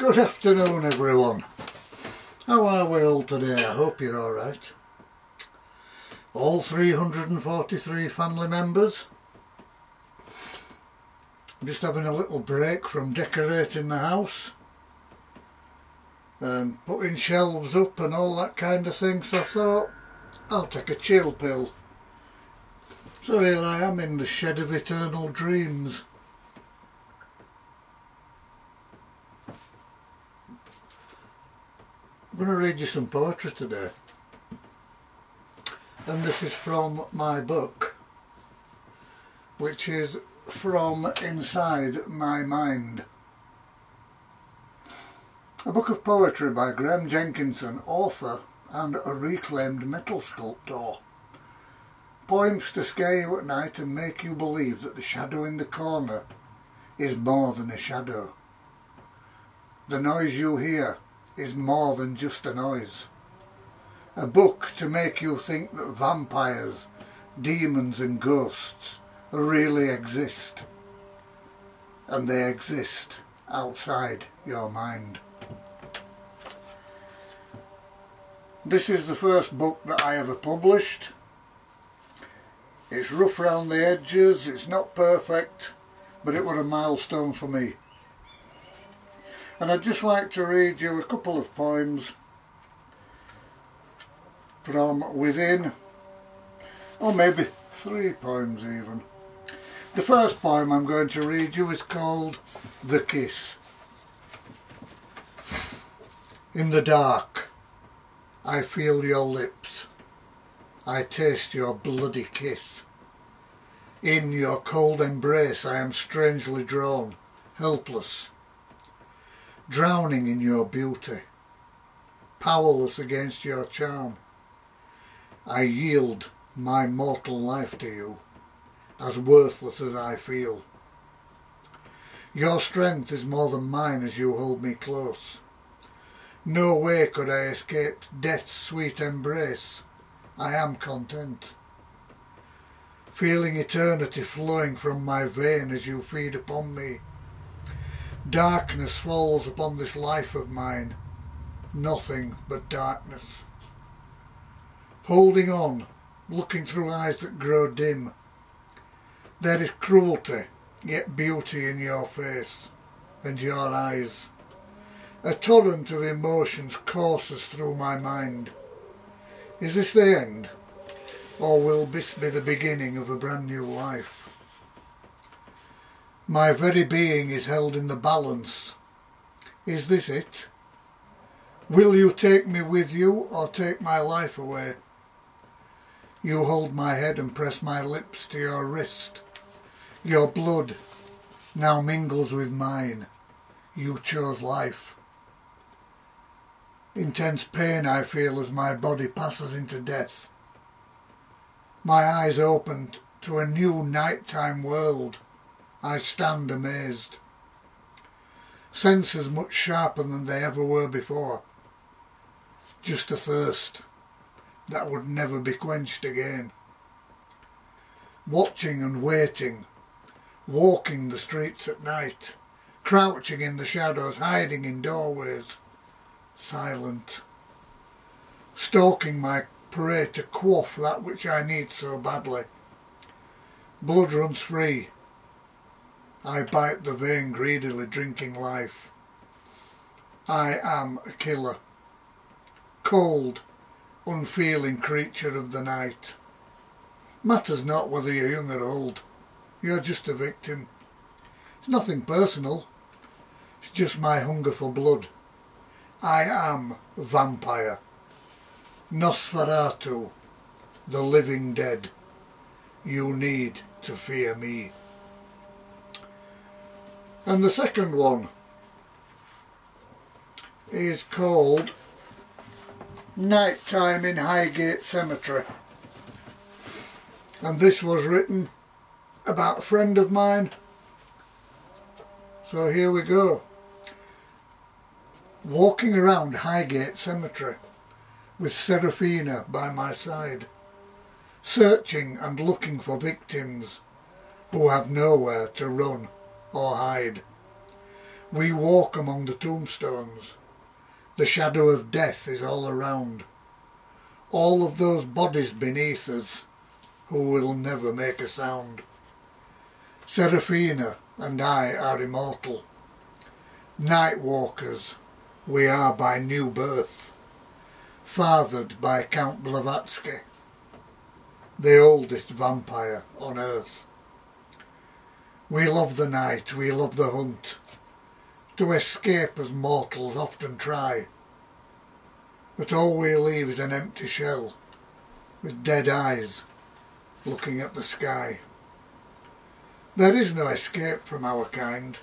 Good afternoon everyone. How are we all today? I hope you're alright. All 343 family members. I'm just having a little break from decorating the house and putting shelves up and all that kind of thing, so I thought I'll take a chill pill. So here I am in the shed of eternal dreams. I'm going to read you some poetry today, and this is from my book, which is From Inside My Mind. A book of poetry by Graham Jenkinson, author and a reclaimed metal sculptor. Poems to scare you at night and make you believe that the shadow in the corner is more than a shadow. The noise you hear is more than just a noise. A book to make you think that vampires, demons and ghosts really exist. And they exist outside your mind. This is the first book that I ever published. It's rough around the edges, it's not perfect, but it was a milestone for me. And I'd just like to read you a couple of poems from within, or maybe 3 poems even. The first poem I'm going to read you is called The Kiss. In the dark, I feel your lips. I taste your bloody kiss. In your cold embrace I am strangely drawn, helpless, drowning in your beauty, powerless against your charm. I yield my mortal life to you, as worthless as I feel. Your strength is more than mine as you hold me close. No way could I escape death's sweet embrace. I am content, feeling eternity flowing from my vein as you feed upon me. Darkness falls upon this life of mine, nothing but darkness. Holding on, looking through eyes that grow dim. There is cruelty, yet beauty in your face and your eyes. A torrent of emotions courses through my mind. Is this the end, or will this be the beginning of a brand new life? My very being is held in the balance. Is this it? Will you take me with you or take my life away? You hold my head and press my lips to your wrist. Your blood now mingles with mine. You chose life. Intense pain I feel as my body passes into death. My eyes open to a new nighttime world. I stand amazed. Senses much sharper than they ever were before. Just a thirst that would never be quenched again. Watching and waiting, walking the streets at night, crouching in the shadows, hiding in doorways, silent, stalking my prey to quaff that which I need so badly. Blood runs free. I bite the vein greedily, drinking life. I am a killer. Cold, unfeeling creature of the night. Matters not whether you're young or old. You're just a victim. It's nothing personal. It's just my hunger for blood. I am a vampire. Nosferatu, the living dead. You need to fear me. And the second one is called Nighttime in Highgate Cemetery. And this was written about a friend of mine. So here we go. Walking around Highgate Cemetery with Seraphina by my side, searching and looking for victims who have nowhere to run or hide. We walk among the tombstones. The shadow of death is all around. All of those bodies beneath us who will never make a sound. Seraphina and I are immortal. Night walkers, we are by new birth, fathered by Count Blavatsky, the oldest vampire on earth. We love the night, we love the hunt, to escape as mortals often try, but all we leave is an empty shell, with dead eyes looking at the sky. There is no escape from our kind,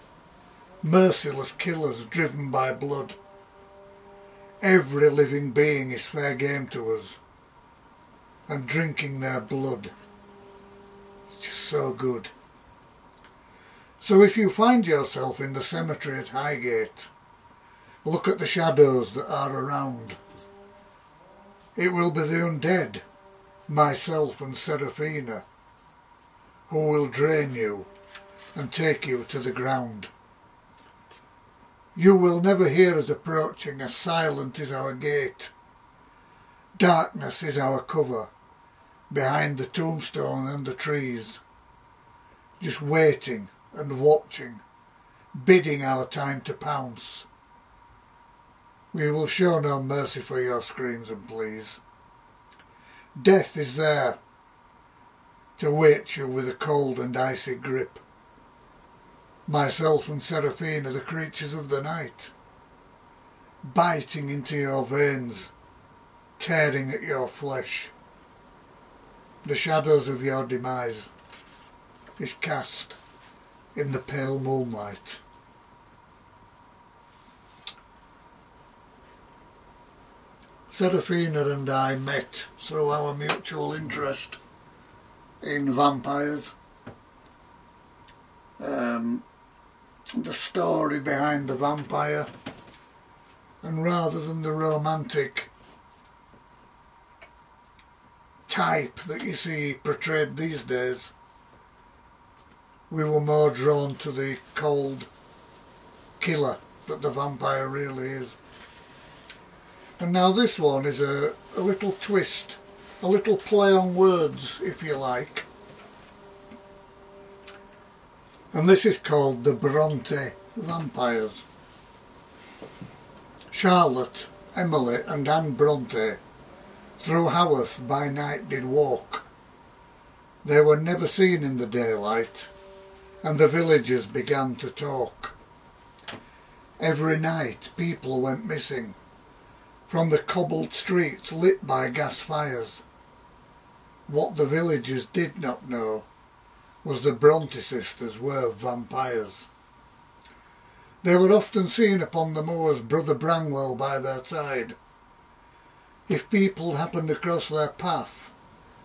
merciless killers driven by blood. Every living being is fair game to us, and drinking their blood is just so good. So if you find yourself in the cemetery at Highgate, look at the shadows that are around. It will be the undead, myself and Seraphina, who will drain you and take you to the ground. You will never hear us approaching, as silent is our gate. Darkness is our cover, behind the tombstone and the trees, just waiting and watching, bidding our time to pounce. We will show no mercy for your screams and pleas. Death is there to wait you with a cold and icy grip. Myself and Seraphina, the creatures of the night, biting into your veins, tearing at your flesh. The shadows of your demise is cast in the pale moonlight. Seraphina and I met through our mutual interest in vampires. The story behind the vampire, and rather than the romantic type that you see portrayed these days, we were more drawn to the cold killer that the vampire really is. And now this one is a little twist, a little play on words, if you like. And this is called the Bronte Vampires. Charlotte, Emily and Anne Bronte through Haworth by night did walk. They were never seen in the daylight, and the villagers began to talk. Every night people went missing from the cobbled streets lit by gas fires. What the villagers did not know was the Bronte sisters were vampires. They were often seen upon the moors, Brother Branwell by their side. If people happened across their path,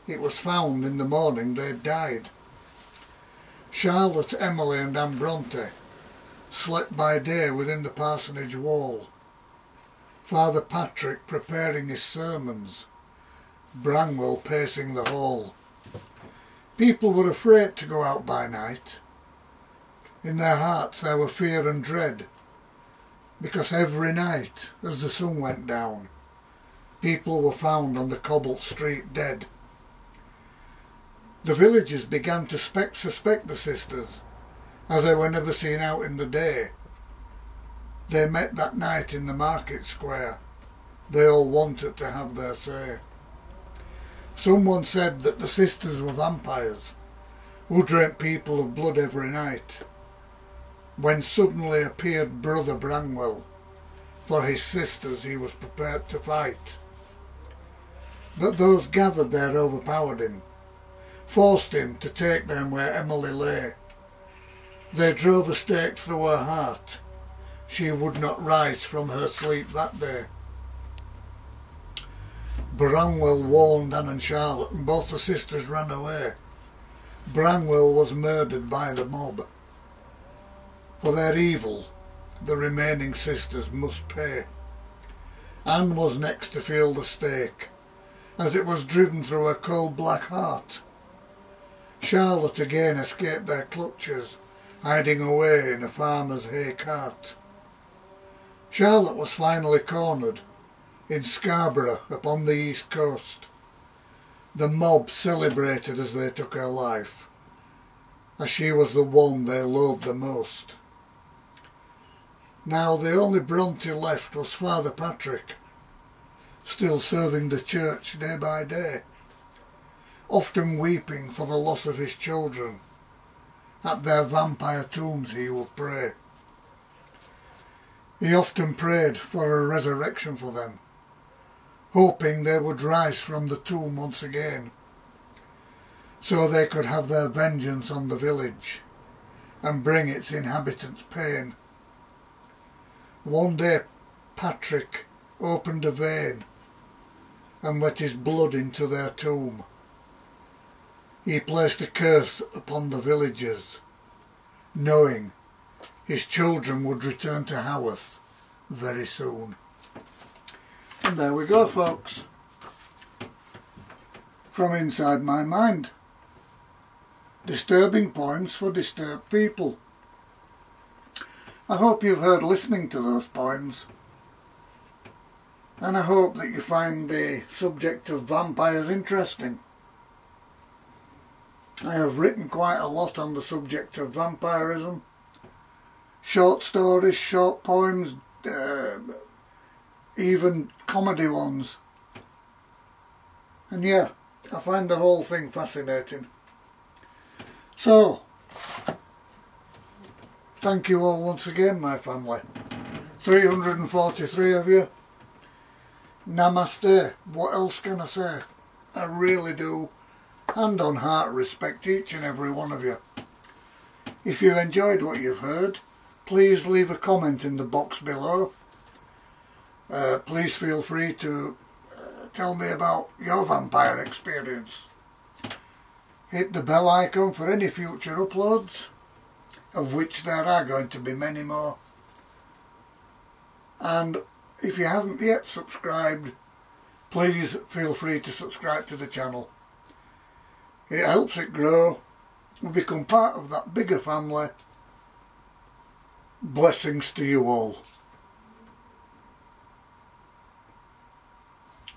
it was found in the morning they'd died. Charlotte, Emily and Anne Bronte slept by day within the parsonage wall. Father Patrick preparing his sermons, Branwell pacing the hall. People were afraid to go out by night. In their hearts there were fear and dread, because every night, as the sun went down, people were found on the cobbled street dead. The villagers began to suspect the sisters, as they were never seen out in the day. They met that night in the market square. They all wanted to have their say. Someone said that the sisters were vampires, who drank people of blood every night, when suddenly appeared Brother Branwell. For his sisters he was prepared to fight. But those gathered there overpowered him, forced him to take them where Emily lay. They drove a stake through her heart. She would not rise from her sleep that day. Branwell warned Anne and Charlotte, and both the sisters ran away. Branwell was murdered by the mob. For their evil, the remaining sisters must pay. Anne was next to feel the stake, as it was driven through her cold black heart. Charlotte again escaped their clutches, hiding away in a farmer's hay cart. Charlotte was finally cornered in Scarborough upon the east coast. The mob celebrated as they took her life, as she was the one they loathed the most. Now the only Bronte left was Father Patrick, still serving the church day by day, often weeping for the loss of his children. At their vampire tombs he would pray. He often prayed for a resurrection for them, hoping they would rise from the tomb once again, so they could have their vengeance on the village and bring its inhabitants pain. One day Patrick opened a vein and let his blood into their tomb. He placed a curse upon the villagers, knowing his children would return to Haworth very soon. And there we go, folks, from inside my mind. Disturbing poems for disturbed people. I hope you've heard listening to those poems, and I hope that you find the subject of vampires interesting. I have written quite a lot on the subject of vampirism. Short stories, short poems, even comedy ones. And yeah, I find the whole thing fascinating. So, thank you all once again, my family. 343 of you. Namaste. What else can I say? I really do, hand on heart, respect each and every one of you. If you enjoyed what you've heard, please leave a comment in the box below. Please feel free to tell me about your vampire experience. Hit the bell icon for any future uploads, of which there are going to be many more. And if you haven't yet subscribed, please feel free to subscribe to the channel. It helps it grow and become part of that bigger family. Blessings to you all.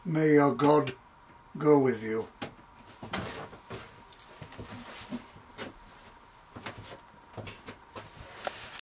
May your God go with you.